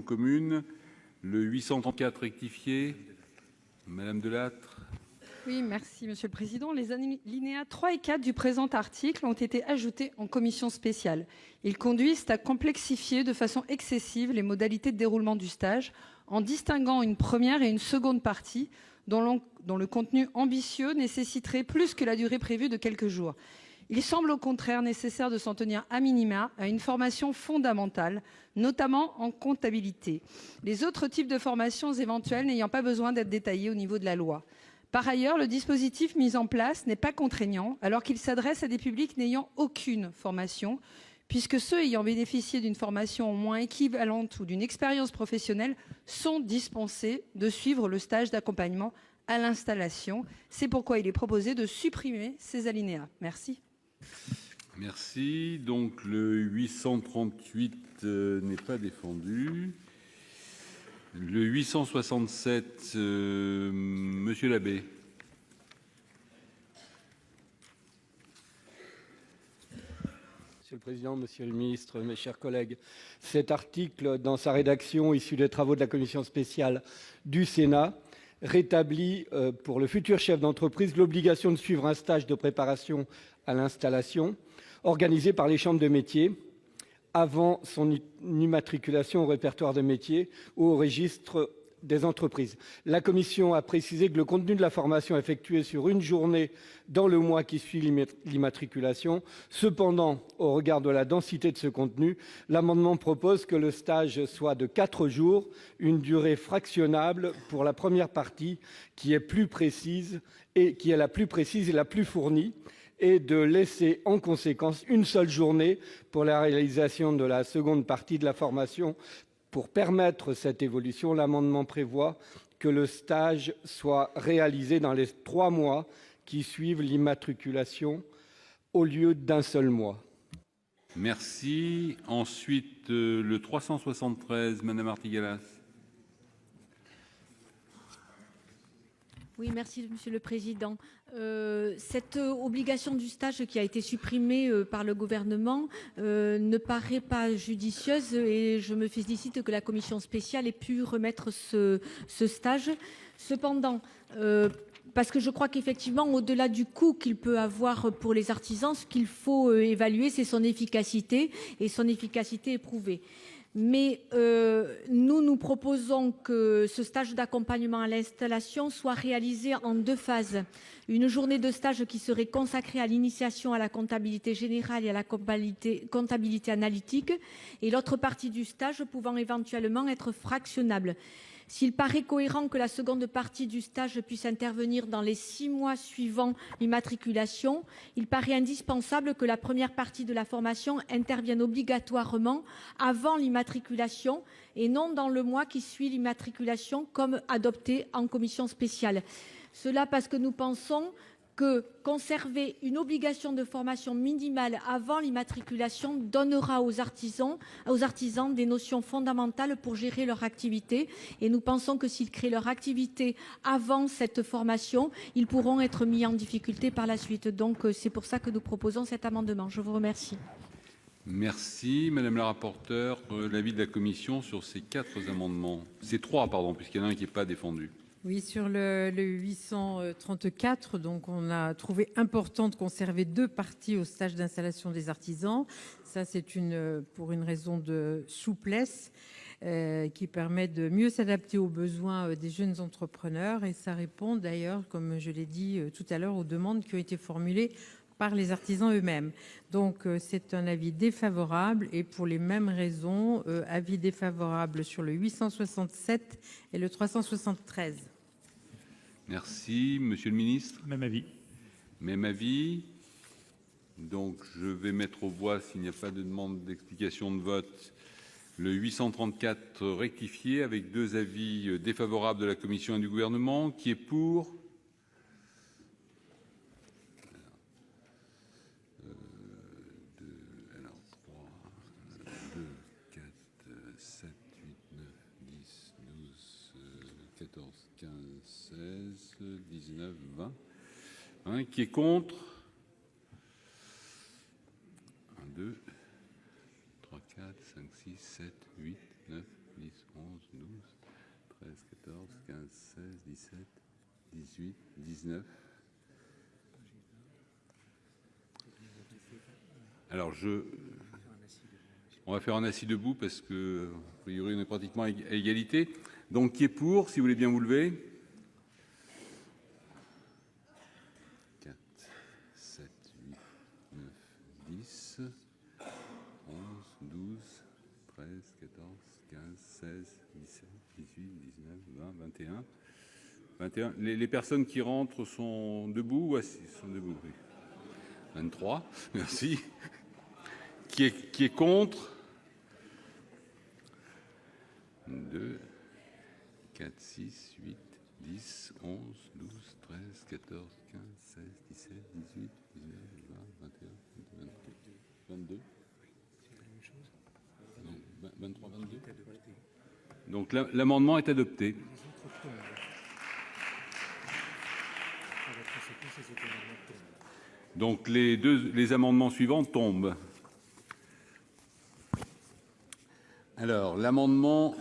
commune. Le 834 rectifié, Madame Delattre. Oui, merci Monsieur le Président. Les alinéas 3 et 4 du présent article ont été ajoutés en commission spéciale. Ils conduisent à complexifier de façon excessive les modalités de déroulement du stage en distinguant une première et une seconde partie dont le contenu ambitieux nécessiterait plus que la durée prévue de quelques jours. Il semble au contraire nécessaire de s'en tenir à minima à une formation fondamentale, notamment en comptabilité, les autres types de formations éventuelles n'ayant pas besoin d'être détaillés au niveau de la loi. Par ailleurs, le dispositif mis en place n'est pas contraignant alors qu'il s'adresse à des publics n'ayant aucune formation, puisque ceux ayant bénéficié d'une formation au moins équivalente ou d'une expérience professionnelle sont dispensés de suivre le stage d'accompagnement à l'installation. C'est pourquoi il est proposé de supprimer ces alinéas. Merci. Merci. Donc le 838 n'est pas défendu. Le 867, Monsieur Labbé. Monsieur le Président, Monsieur le Ministre, mes chers collègues, cet article, dans sa rédaction issue des travaux de la commission spéciale du Sénat, rétablit pour le futur chef d'entreprise l'obligation de suivre un stage de préparation à l'installation organisé par les chambres de métiers avant son immatriculation au répertoire des métiers ou au registre des entreprises. La commission a précisé que le contenu de la formation effectuée sur une journée dans le mois qui suit l'immatriculation. Cependant, au regard de la densité de ce contenu, l'amendement propose que le stage soit de 4 jours, une durée fractionnable pour la première partie qui est la plus précise et la plus fournie, et de laisser en conséquence une seule journée pour la réalisation de la seconde partie de la formation. Pour permettre cette évolution, l'amendement prévoit que le stage soit réalisé dans les 3 mois qui suivent l'immatriculation au lieu d'un seul mois. Merci. Ensuite, le 373, Madame Artigalas. Oui, merci Monsieur le Président. Cette obligation du stage qui a été supprimée par le gouvernement ne paraît pas judicieuse et je me félicite que la commission spéciale ait pu remettre ce stage. Cependant, parce que je crois qu'effectivement, au-delà du coût qu'il peut avoir pour les artisans, ce qu'il faut évaluer, c'est son efficacité, et son efficacité est prouvée. Mais nous proposons que ce stage d'accompagnement à l'installation soit réalisé en 2 phases. Une journée de stage qui serait consacrée à l'initiation à la comptabilité générale et à la comptabilité analytique, et l'autre partie du stage pouvant éventuellement être fractionnable. S'il paraît cohérent que la seconde partie du stage puisse intervenir dans les 6 mois suivant l'immatriculation, il paraît indispensable que la première partie de la formation intervienne obligatoirement avant l'immatriculation et non dans le mois qui suit l'immatriculation comme adopté en commission spéciale. Cela parce que nous pensons que conserver une obligation de formation minimale avant l'immatriculation donnera aux artisans des notions fondamentales pour gérer leur activité. Et nous pensons que s'ils créent leur activité avant cette formation, ils pourront être mis en difficulté par la suite. Donc c'est pour ça que nous proposons cet amendement. Je vous remercie. Merci. Madame la rapporteure, l'avis de la commission sur ces 4 amendements. Ces 3, pardon, puisqu'il y en a un qui n'est pas défendu. Oui, sur le 834, donc on a trouvé important de conserver 2 parties au stage d'installation des artisans. Ça, c'est pour une raison de souplesse qui permet de mieux s'adapter aux besoins des jeunes entrepreneurs. Et ça répond d'ailleurs, comme je l'ai dit tout à l'heure, aux demandes qui ont été formulées par les artisans eux-mêmes. Donc c'est un avis défavorable et pour les mêmes raisons, avis défavorable sur le 867 et le 373. Merci. Monsieur le ministre. Même avis. Même avis. Donc je vais mettre aux voix, s'il n'y a pas de demande d'explication de vote, le 834 rectifié avec 2 avis défavorables de la commission et du gouvernement. Qui est pour? Qui est contre? 1, 2, 3, 4, 5, 6, 7, 8, 9, 10, 12, 13, 14, 15, 16, 17, 18, 19. Alors, on va faire un assis debout parce que, a priori, on est pratiquement à égalité. Donc, qui est pour, si vous voulez bien vous lever? 4, 7, 8, 9, 10, 11, 12, 13, 14, 15, 16, 17, 18, 19, 20, 21. 21. Les personnes qui rentrent sont debout ou assis? Sont debout, oui. 23, merci. Qui est contre? 2, 4, 6, 8, 10, 11, 12, 13, 14, 15, 16, 17, 18, 19, 20, 21, 22. 23, 22. Donc l'amendement est adopté. Donc les amendements suivants tombent. Alors l'amendement